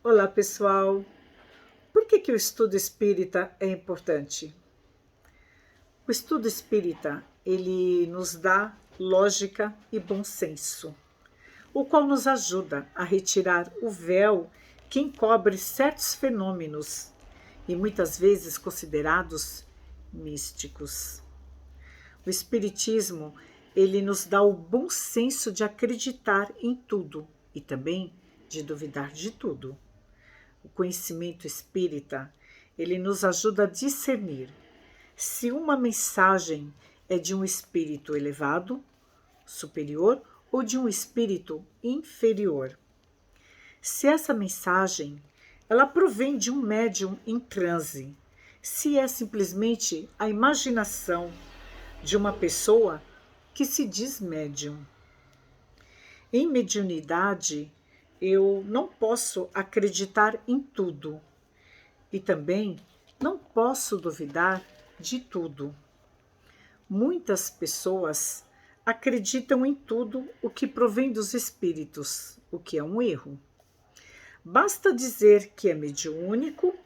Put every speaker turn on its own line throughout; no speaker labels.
Olá, pessoal! Por que o estudo espírita é importante? O estudo espírita, ele nos dá lógica e bom senso, o qual nos ajuda a retirar o véu que encobre certos fenômenos e muitas vezes considerados místicos. O espiritismo, ele nos dá o bom senso de acreditar em tudo e também de duvidar de tudo. O conhecimento espírita, ele nos ajuda a discernir se uma mensagem é de um espírito elevado, superior ou de um espírito inferior. Se essa mensagem ela provém de um médium em transe, se é simplesmente a imaginação de uma pessoa que se diz médium. Em mediunidade, eu não posso acreditar em tudo e também não posso duvidar de tudo. Muitas pessoas acreditam em tudo o que provém dos espíritos, o que é um erro. Basta dizer que é mediúnico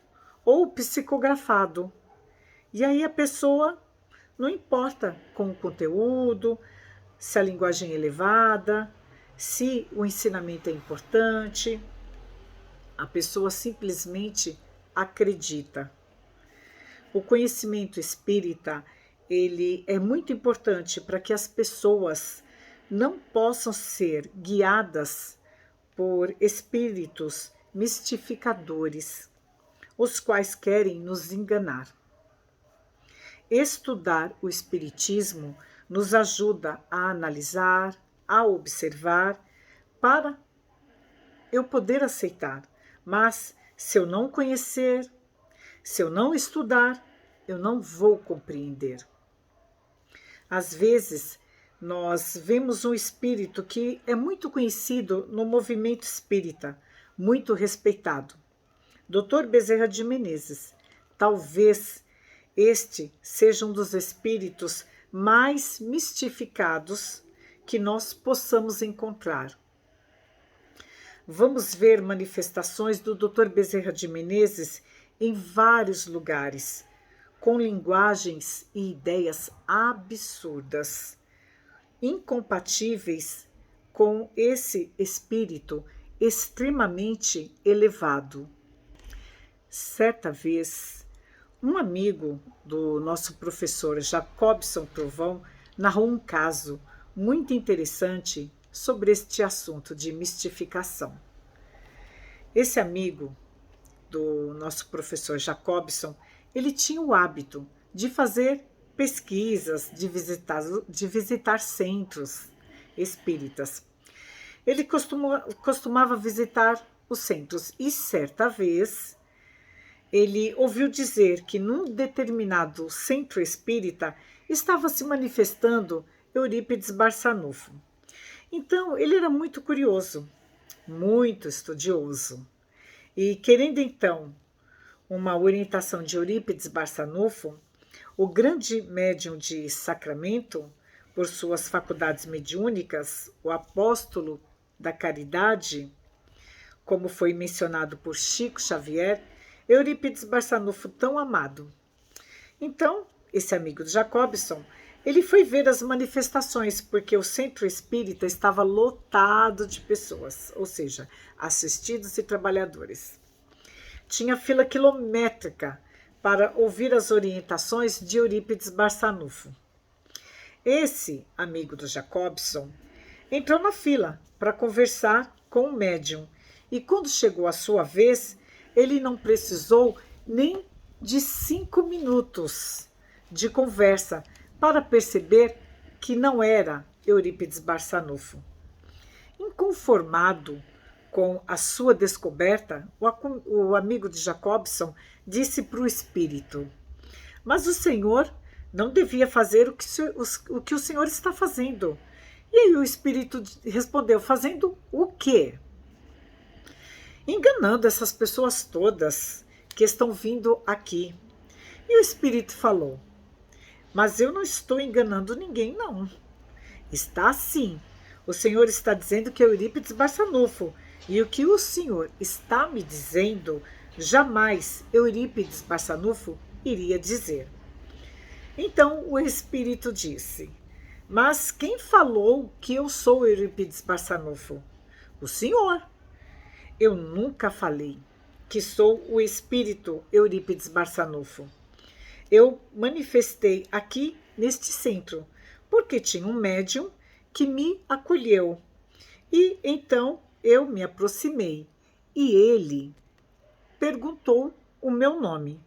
ou psicografado, e aí a pessoa não importa com o conteúdo, se a linguagem é elevada, se o ensinamento é importante, a pessoa simplesmente acredita. O conhecimento espírita, ele é muito importante para que as pessoas não possam ser guiadas por espíritos mistificadores, os quais querem nos enganar. Estudar o espiritismo nos ajuda a analisar, a observar, para eu poder aceitar. Mas se eu não conhecer, se eu não estudar, eu não vou compreender. Às vezes, nós vemos um espírito que é muito conhecido no movimento espírita, muito respeitado. Dr. Bezerra de Menezes. Talvez este seja um dos espíritos mais mistificados que nós possamos encontrar. Vamos ver manifestações do Dr. Bezerra de Menezes em vários lugares, com linguagens e ideias absurdas, incompatíveis com esse espírito extremamente elevado. Certa vez, um amigo do nosso professor Jacobson Trovão narrou um caso muito interessante sobre este assunto de mistificação. Esse amigo do nosso professor Jacobson, ele tinha o hábito de fazer pesquisas, de visitar centros espíritas. Ele costumava visitar os centros e certa vez ele ouviu dizer que num determinado centro espírita estava se manifestando Eurípides Barçanufo. Então, ele era muito curioso, muito estudioso. E querendo então uma orientação de Eurípides Barçanufo, o grande médium de Sacramento, por suas faculdades mediúnicas, o apóstolo da caridade, como foi mencionado por Chico Xavier, Eurípides Barçanufo tão amado. Então, esse amigo de Jacobson, ele foi ver as manifestações, porque o centro espírita estava lotado de pessoas, ou seja, assistidos e trabalhadores. Tinha fila quilométrica para ouvir as orientações de Eurípides Barçanufo. Esse amigo do Jacobson entrou na fila para conversar com o médium, e quando chegou a sua vez, ele não precisou nem de 5 minutos de conversa para perceber que não era Eurípides Barçanufo. Inconformado com a sua descoberta, o amigo de Jacobson disse para o espírito: mas o senhor não devia fazer o que o senhor está fazendo. E aí o espírito respondeu: fazendo o quê? Enganando essas pessoas todas que estão vindo aqui. E o espírito falou: mas eu não estou enganando ninguém, não. Está sim. O senhor está dizendo que é Eurípides Barçanufo E o que o senhor está me dizendo, jamais Eurípides Barçanufo iria dizer. Então o espírito disse: mas quem falou que eu sou Eurípides Barçanufo? O senhor. Eu nunca falei que sou o espírito Eurípides Barçanufo. Eu manifestei aqui neste centro, porque tinha um médium que me acolheu. E então eu me aproximei e ele perguntou o meu nome.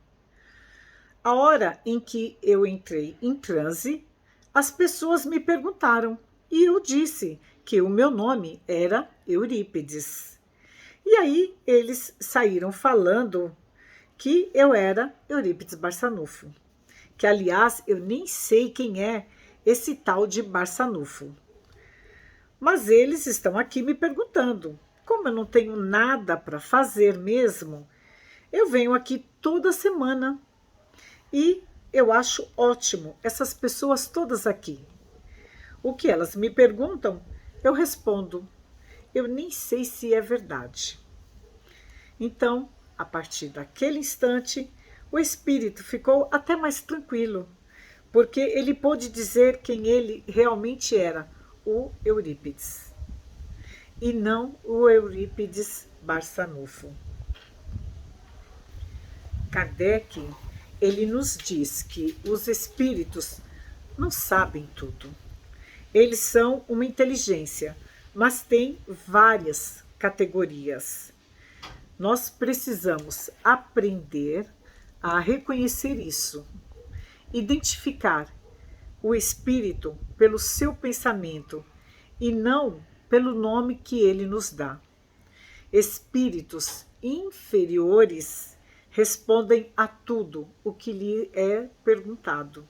A hora em que eu entrei em transe, as pessoas me perguntaram e eu disse que o meu nome era Eurípides. E aí eles saíram falando que eu era Eurípides Barçanufo, que aliás eu nem sei quem é esse tal de Barçanufo. Mas eles estão aqui me perguntando. Como eu não tenho nada para fazer mesmo, eu venho aqui toda semana. E eu acho ótimo essas pessoas todas aqui. O que elas me perguntam, eu respondo. Eu nem sei se é verdade. Então, a partir daquele instante, o espírito ficou até mais tranquilo, porque ele pôde dizer quem ele realmente era, o Eurípides, e não o Eurípides Barçanufo. Kardec, ele nos diz que os espíritos não sabem tudo. Eles são uma inteligência, mas têm várias categorias. Nós precisamos aprender a reconhecer isso, identificar o espírito pelo seu pensamento e não pelo nome que ele nos dá. Espíritos inferiores respondem a tudo o que lhe é perguntado.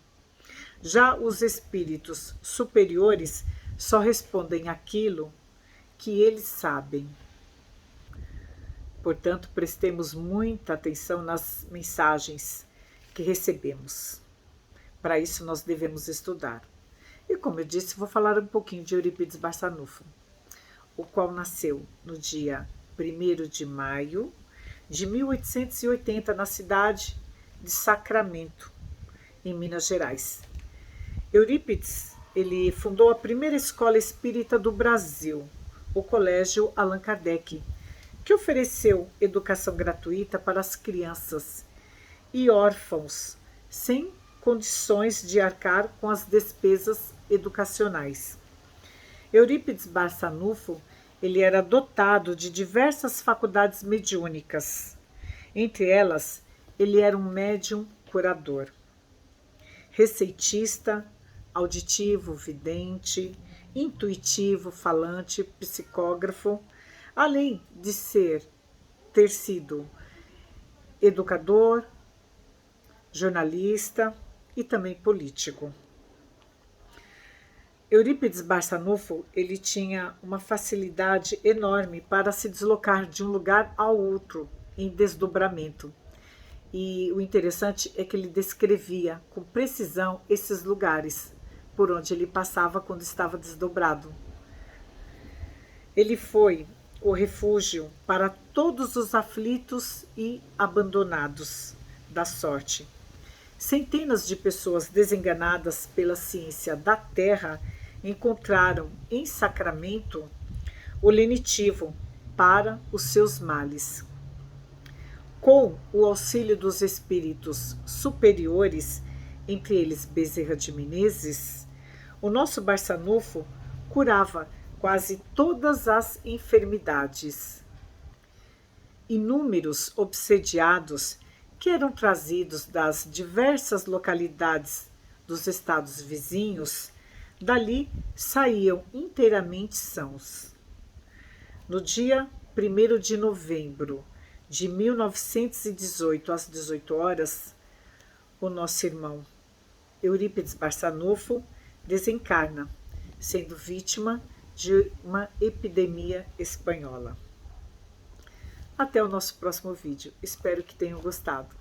Já os espíritos superiores só respondem aquilo que eles sabem. Portanto, prestemos muita atenção nas mensagens que recebemos. Para isso, nós devemos estudar. E como eu disse, vou falar um pouquinho de Eurípides Barçanufo, o qual nasceu no dia 1º de maio de 1880, na cidade de Sacramento, em Minas Gerais. Eurípides, ele fundou a primeira escola espírita do Brasil, o Colégio Allan Kardec, que ofereceu educação gratuita para as crianças e órfãos, sem condições de arcar com as despesas educacionais. Eurípides Barçanufo, ele era dotado de diversas faculdades mediúnicas. Entre elas, ele era um médium curador, receitista, auditivo, vidente, intuitivo, falante, psicógrafo, além de ter sido educador, jornalista e também político. Eurípides Barçanufo, ele tinha uma facilidade enorme para se deslocar de um lugar ao outro em desdobramento. E o interessante é que ele descrevia com precisão esses lugares por onde ele passava quando estava desdobrado. Ele foi o refúgio para todos os aflitos e abandonados da sorte. Centenas de pessoas desenganadas pela ciência da Terra encontraram em Sacramento o lenitivo para os seus males. Com o auxílio dos espíritos superiores, entre eles Bezerra de Menezes, o nosso Barçanufo curava quase todas as enfermidades. Inúmeros obsediados que eram trazidos das diversas localidades dos estados vizinhos, dali saíam inteiramente sãos. No dia 1º de novembro de 1918, às 18 horas, o nosso irmão Eurípides Barçanufo desencarna, sendo vítima de uma epidemia espanhola. Até o nosso próximo vídeo. Espero que tenham gostado.